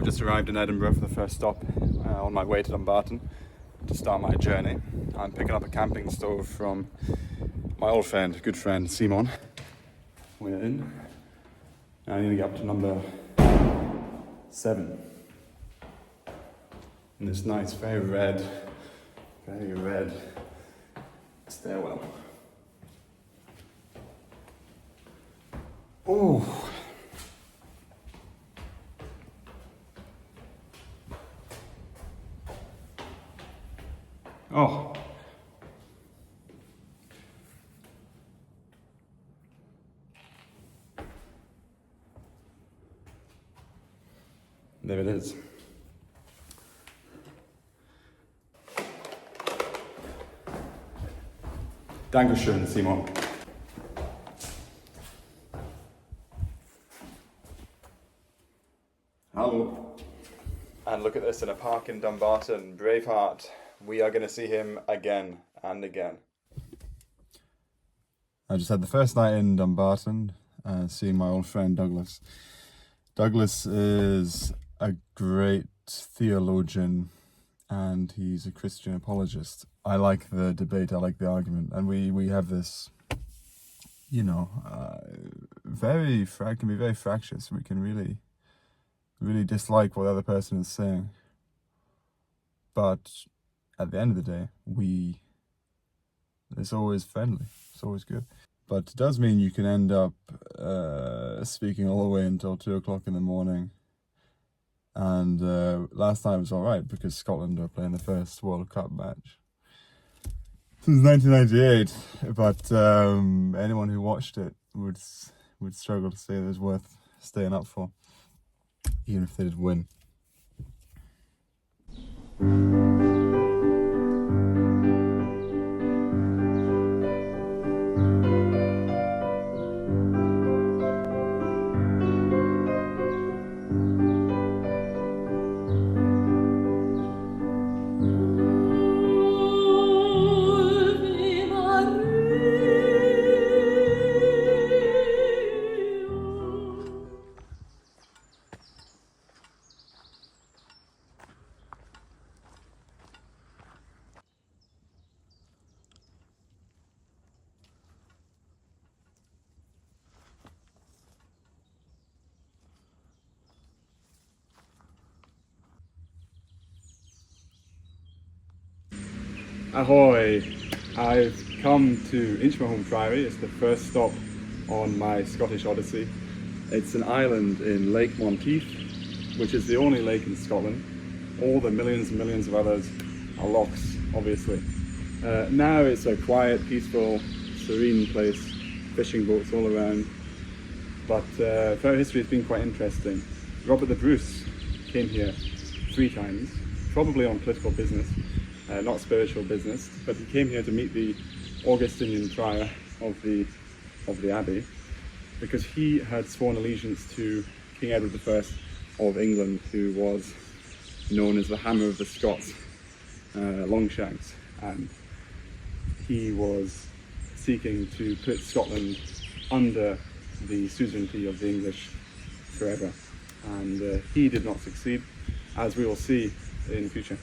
just arrived in Edinburgh for the first stop on my way to Dumbarton to start my journey. I'm picking up a camping stove from my old friend, good friend, Simon. We're in. I need to get up to number 7. In this nice, very red stairwell. Oh. Oh. There it is. Dankeschön, Simon. Hello. And look at this, in a park in Dumbarton, Braveheart. We are going to see him again and again. I just had the first night in Dumbarton, seeing my old friend Douglas. Douglas is a great theologian and he's a Christian apologist. I like the debate, I like the argument, and we have this, you know, can be very fractious. We can really dislike what the other person is saying. But at the end of the day, it's always friendly, it's always good. But it does mean you can end up speaking all the way until 2 o'clock in the morning. And last night was alright because Scotland are playing the first World Cup match since 1998. But anyone who watched it would struggle to say it was worth staying up for, even if they did win. Ahoy! I've come to Inchmahome Priory. It's the first stop on my Scottish Odyssey. It's an island in Lake Monteith, which is the only lake in Scotland. All the millions and millions of others are lochs, obviously. Now it's a quiet, peaceful, serene place, fishing boats all around. But throughout history it's been quite interesting. Robert the Bruce came here 3 times, probably on political business. Not spiritual business, but he came here to meet the Augustinian prior of the abbey, because he had sworn allegiance to King Edward I of England, who was known as the Hammer of the Scots, Longshanks, and he was seeking to put Scotland under the suzerainty of the English forever, and he did not succeed, as we will see in the future.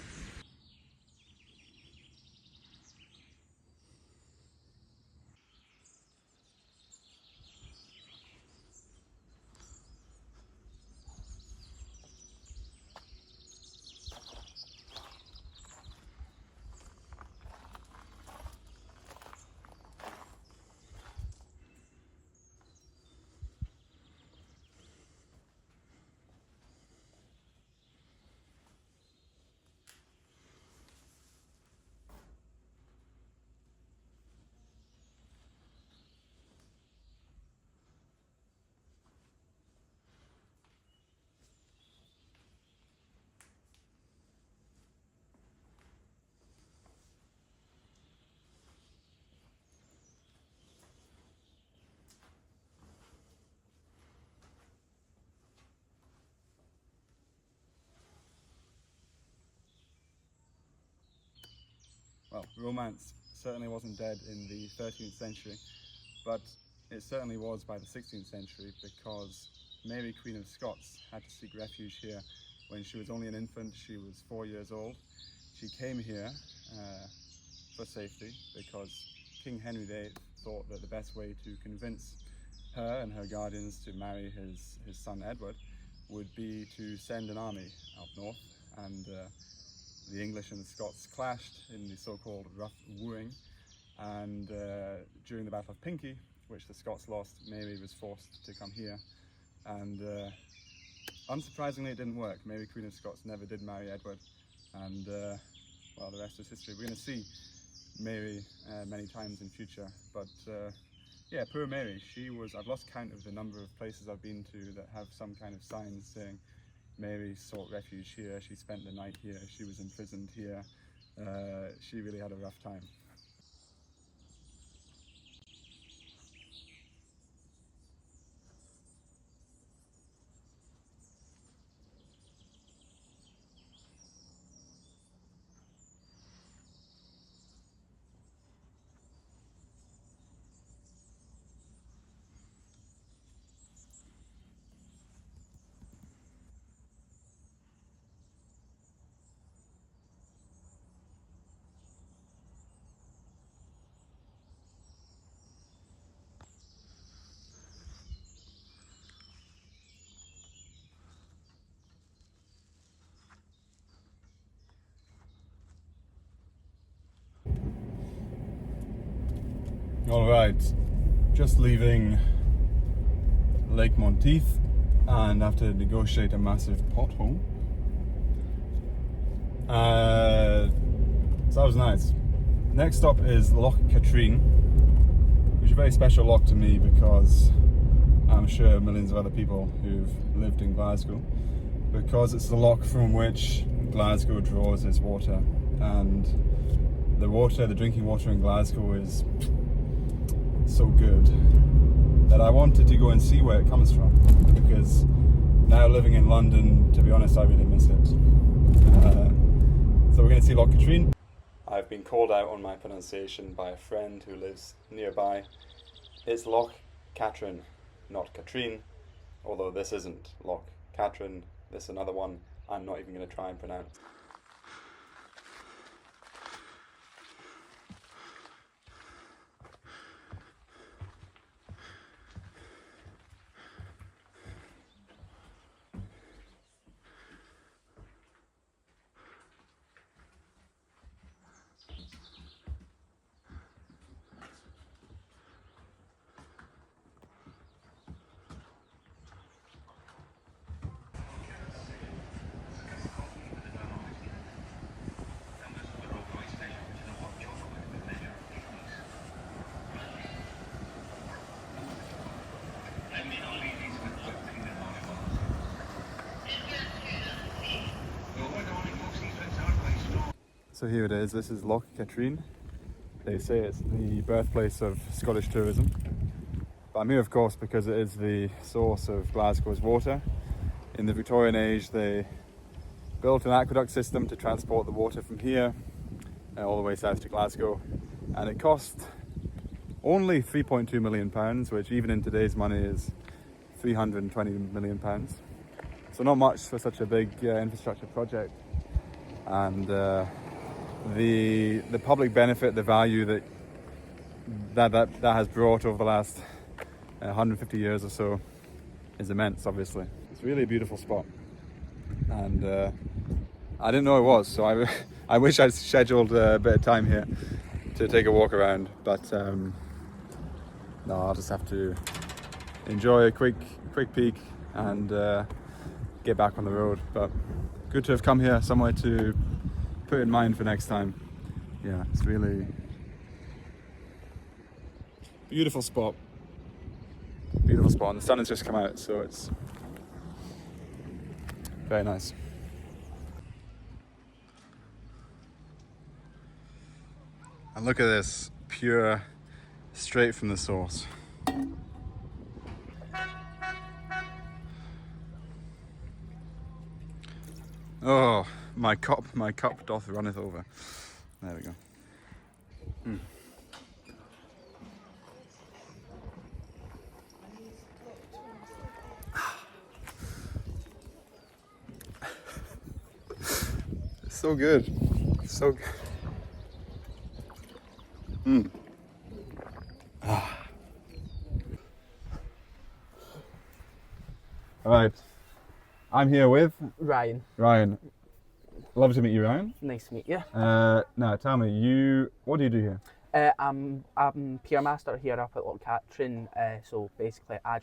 Well, romance certainly wasn't dead in the 13th century, but it certainly was by the 16th century, because Mary, Queen of Scots, had to seek refuge here when she was only an infant. She was 4 years old. She came here for safety because King Henry VIII thought that the best way to convince her and her guardians to marry his son Edward would be to send an army up north, and the English and the Scots clashed in the so-called rough wooing, and during the Battle of Pinkie, which the Scots lost, Mary was forced to come here, and unsurprisingly it didn't work. Mary, Queen of Scots, never did marry Edward, and well, the rest is history. We're going to see Mary many times in future, but yeah, poor Mary. I've lost count of the number of places I've been to that have some kind of signs saying Mary sought refuge here, she spent the night here, she was imprisoned here. She really had a rough time. Alright, just leaving Lake Monteith and have to negotiate a massive pothole. So that was nice. Next stop is Loch Katrine, which is a very special loch to me because I'm sure millions of other people who've lived in Glasgow, because it's the loch from which Glasgow draws its water, and the drinking water in Glasgow is so good that I wanted to go and see where it comes from, because now living in London, to be honest, I really miss it. So we're going to see Loch Katrine. I've been called out on my pronunciation by a friend who lives nearby. It's Loch Katrine, not Katrine, although this isn't Loch Katrine, this is another one I'm not even going to try and pronounce. So here it is, this is Loch Katrine. They say it's the birthplace of Scottish tourism. But I'm here of course because it is the source of Glasgow's water. In the Victorian age they built an aqueduct system to transport the water from here all the way south to Glasgow, and it cost only £3.2 million, which even in today's money is £320 million. So not much for such a big infrastructure project, and the public benefit, the value that has brought over the last 150 years or so is immense, obviously. It's really a beautiful spot, and I didn't know it was, so I wish I'd scheduled a bit of time here to take a walk around, but no, I'll just have to enjoy a quick peek and get back on the road. But good to have come here, somewhere to put in mind for next time. Yeah, it's really beautiful spot, and the sun has just come out, so it's very nice. And look at this, pure, straight from the source. Oh, my cup doth runneth over. There we go. so good. So good. Mm. All right. I'm here with Ryan. Ryan. Lovely to meet you, Ryan. Nice to meet you. Now, tell me, what do you do here? I'm Pier Master here up at Loch Katrine. So basically, I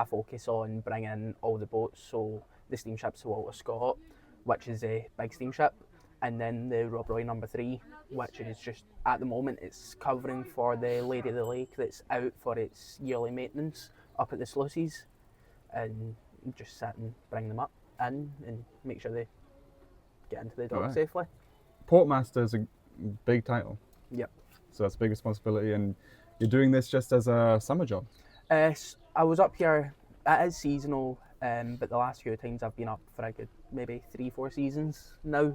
focus on bringing all the boats. So the steamship's the Walter Scott, which is a big steamship, and then the Rob Roy number 3, which is just at the moment it's covering for the Lady of the Lake that's out for its yearly maintenance up at the sluices, and just sit and bring them up in and make sure they get into the dock safely. Portmaster is a big title. Yep. So that's a big responsibility, and you're doing this just as a summer job. I was up here. It is seasonal, but the last few times I've been up for a good maybe 3-4 seasons now.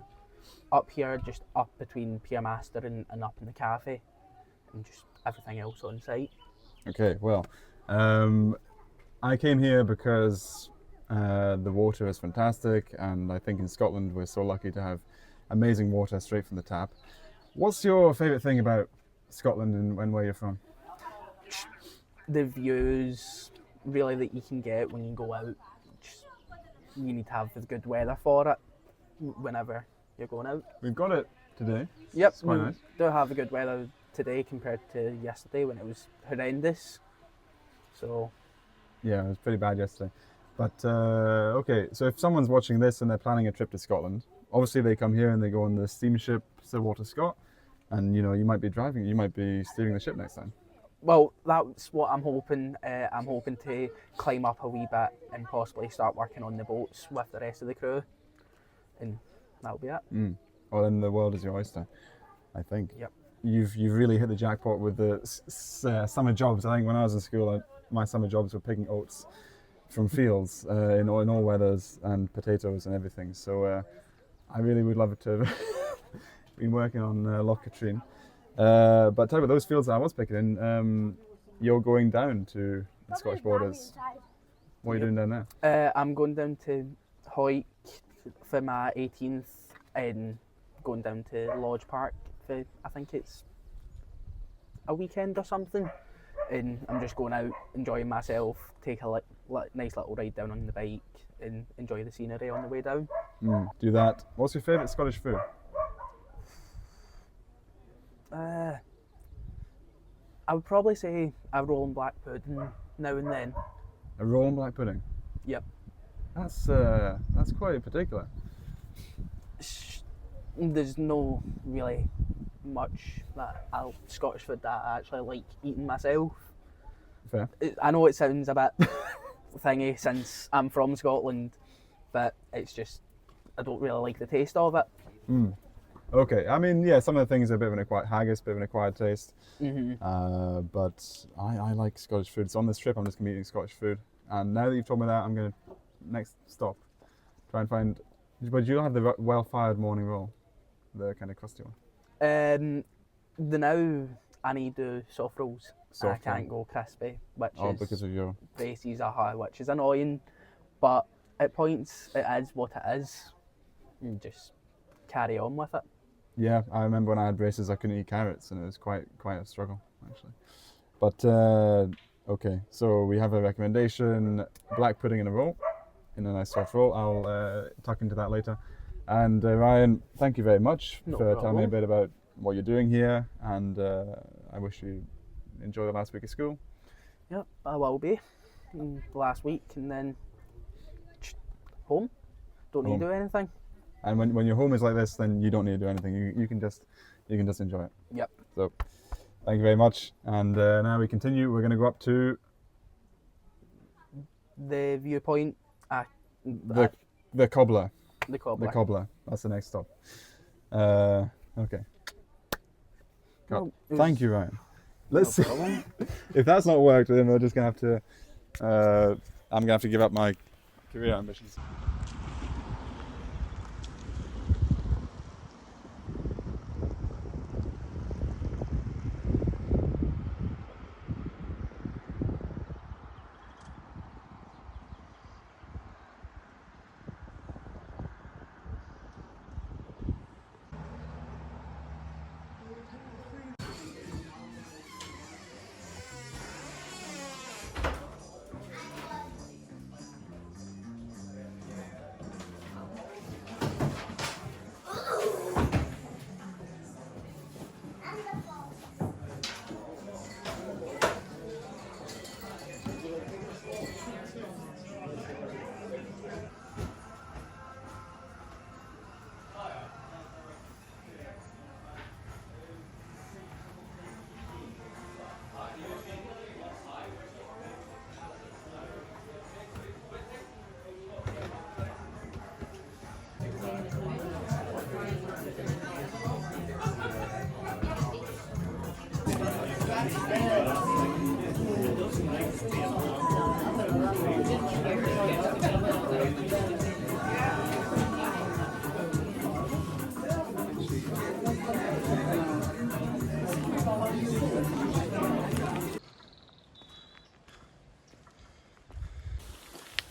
Up here, just up between Pier Master and up in the cafe, and just everything else on site. Okay, well, I came here because the water is fantastic, and I think in Scotland we're so lucky to have amazing water straight from the tap. What's your favourite thing about Scotland and where you're from? The views really that you can get when you go out. You need to have the good weather for it whenever you're going out. We've got it today. Yep, it's quite we nice. do have a good weather today compared to yesterday when it was horrendous. So yeah, it was pretty bad yesterday. But okay, so if someone's watching this and they're planning a trip to Scotland, obviously they come here and they go on the steamship Sir Walter Scott, and you might be steering the ship next time. Well, that's what I'm hoping. I'm hoping to climb up a wee bit and possibly start working on the boats with the rest of the crew, and that'll be it. Well, then the world is your oyster, I think. Yep. You've really hit the jackpot with the summer jobs. I think when I was in school, my summer jobs were picking oats from fields in all weathers and potatoes and everything. So I really would love to have been working on Loch Katrine. But tell you about those fields that I was picking in, you're going down to the Scottish borders. What are you doing down there? I'm going down to Hoyk for my 18th and going down to Lodge Park for, I think it's a weekend or something. And I'm just going out, enjoying myself, take a nice little ride down on the bike and enjoy the scenery on the way down. Do that. What's your favourite Scottish food? I would probably say a rolling black pudding now and then. A rolling black pudding? Yep. That's quite particular. There's no really much Scottish food that I actually like eating myself. Fair. I know it sounds a bit thingy since I'm from Scotland, but it's just I don't really like the taste of it. Okay, I mean, yeah, some of the things are a bit of an acquired taste. But I like Scottish food. So on this trip, I'm just going to be eating Scottish food. And now that you've told me that, I'm going to, next stop, try and find, but you'll have the well-fired morning roll, the kind of crusty one. The now I need to do soft rolls. I can't go crispy, which is because of your braces, which is annoying. But at points, it is what it is. You just carry on with it. Yeah, I remember when I had braces, I couldn't eat carrots, and it was quite a struggle, actually. But okay, so we have a recommendation: black pudding in a roll, in a nice soft roll. I'll tuck into that later. And Ryan, thank you very much for telling me a bit about what you're doing here, and I wish you enjoy the last week of school. Yep, I will be. Last week, and then home. Don't need to do anything. And when your home is like this, then you don't need to do anything. You can just enjoy it. Yep. So, thank you very much. And now we continue. We're going to go up to the viewpoint. The Cobbler. The Cobbler. The Cobbler. That's the next stop. Okay. Thank you, Ryan. Let's see. If that's not worked, then we're just going to have to. I'm going to have to give up my career ambitions.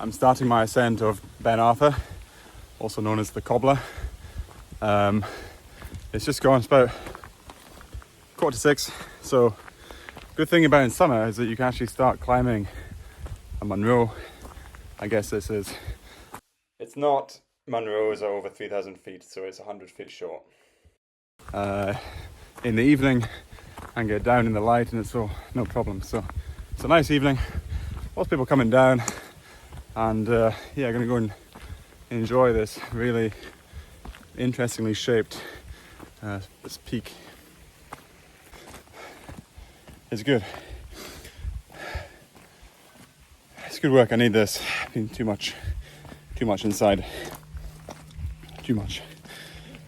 I'm starting my ascent of Ben Arthur, also known as the Cobbler. It's just gone, it's about 5:45, so good thing about in summer is that you can actually start climbing a Munro. I guess this is. It's not Munro's are over 3,000 feet, so it's 100 feet short. In the evening, I can get down in the light and it's all no problem. So it's a nice evening. Lots of people coming down, and yeah, gonna go and enjoy this really interestingly shaped this peak. It's good. It's good work. I need this. Been too much inside. Too much.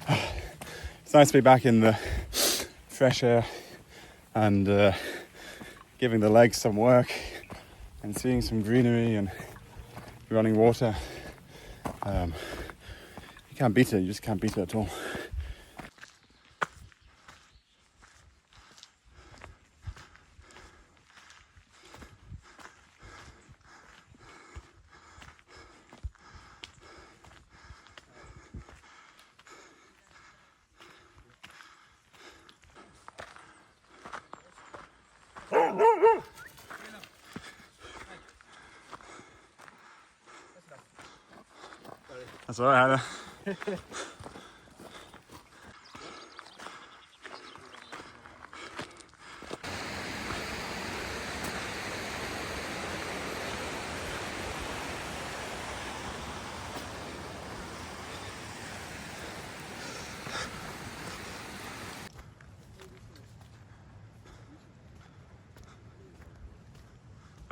It's nice to be back in the fresh air and giving the legs some work and seeing some greenery and running water. You can't beat it. You just can't beat it at all. That's all right, Hannah.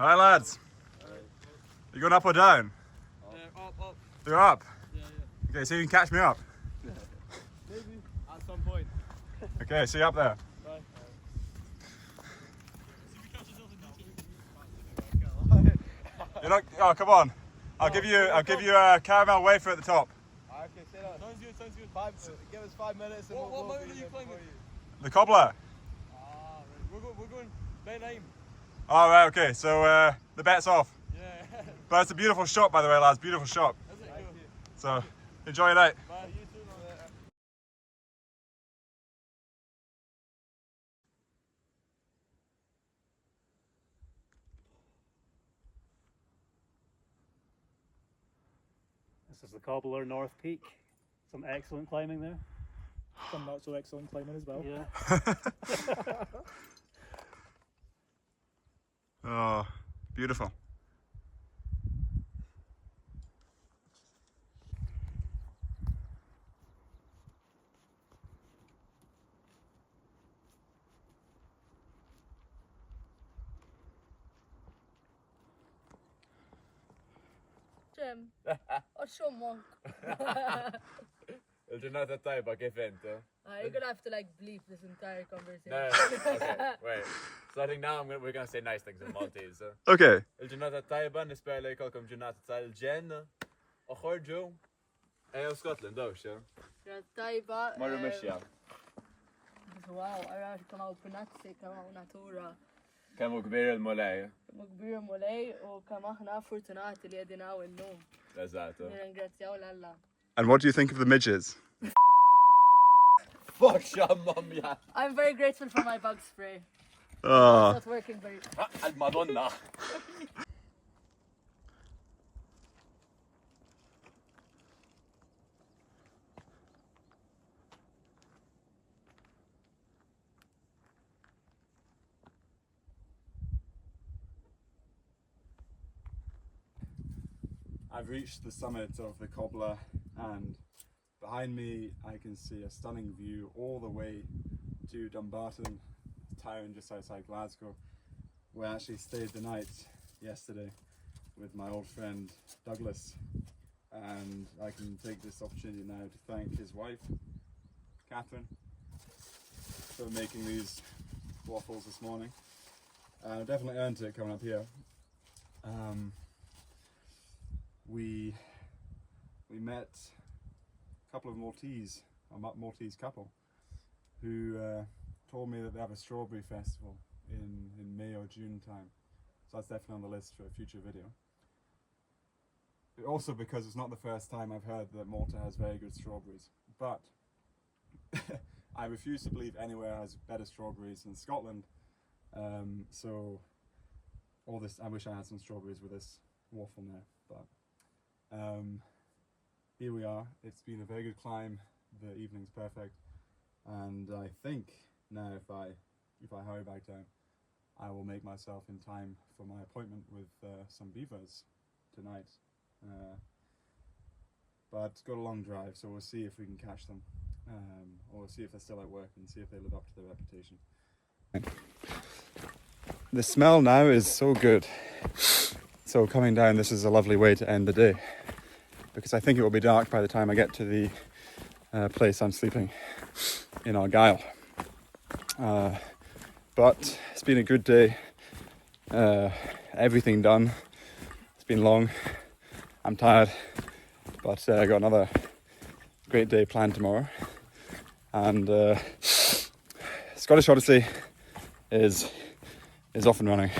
All right, lads. You going up or down? Up. You're up. Yeah. Okay, so you can catch me up. Maybe at some point. Okay, see you up there. Bye. You're not. Oh, come on. I'll give you a caramel wafer at the top. Okay, say that. Sounds good. Give us 5 minutes and what mountain are you climbing? The Cobbler. Ah, right. We're going Ben Aim. All right. Okay. So the bet's off. Yeah. But it's a beautiful shot, by the way, lads. Beautiful shot. Is it? Cool. So enjoy your night. Bye. You too. This is the Cobbler North Peak. Some excellent climbing there. Some not so excellent climbing as well. Yeah. Oh, beautiful. Jim, what's your monk? Will you not that type of event? You're gonna have to like bleep this entire conversation. No, okay, wait. So I think now we're gonna say nice things in Maltese. Okay. Will you not that type of spell like welcome you not that Jen? Oh, hoor Joe. Hey, Scotland, oh, sure. You're taiba. Marumishia. Wow, I come out Penatse, come out Natura. Kan we gebeuren in Malay? Mukbir Molay or Kamahna Fortunati Liadina and no. That's that. Lalla. And what do you think of the midges? Fuck your mum, yeah. I'm very grateful for my bug spray. Oh. It's not working very Al Madonna. I've reached the summit of the Cobbler, and behind me I can see a stunning view all the way to Dumbarton, a town just outside Glasgow, where I actually stayed the night yesterday with my old friend Douglas, and I can take this opportunity now to thank his wife, Catherine, for making these waffles this morning. Definitely earned it coming up here. We met a couple of Maltese couple who told me that they have a strawberry festival in May or June time. So that's definitely on the list for a future video. also because it's not the first time I've heard that Malta has very good strawberries. But I refuse to believe anywhere has better strawberries than Scotland. So all this, I wish I had some strawberries with this waffle now. But here we are. It's been a very good climb. The evening's perfect, and I think now if I hurry back down, I will make myself in time for my appointment with some beavers tonight. But it's got a long drive, so we'll see if we can catch them, or see if they're still at work and see if they live up to their reputation. The smell now is so good. So coming down, this is a lovely way to end the day, because I think it will be dark by the time I get to the place I'm sleeping in Argyll. But it's been a good day. Everything done. It's been long. I'm tired, but I got another great day planned tomorrow. And Scottish Odyssey is off and running.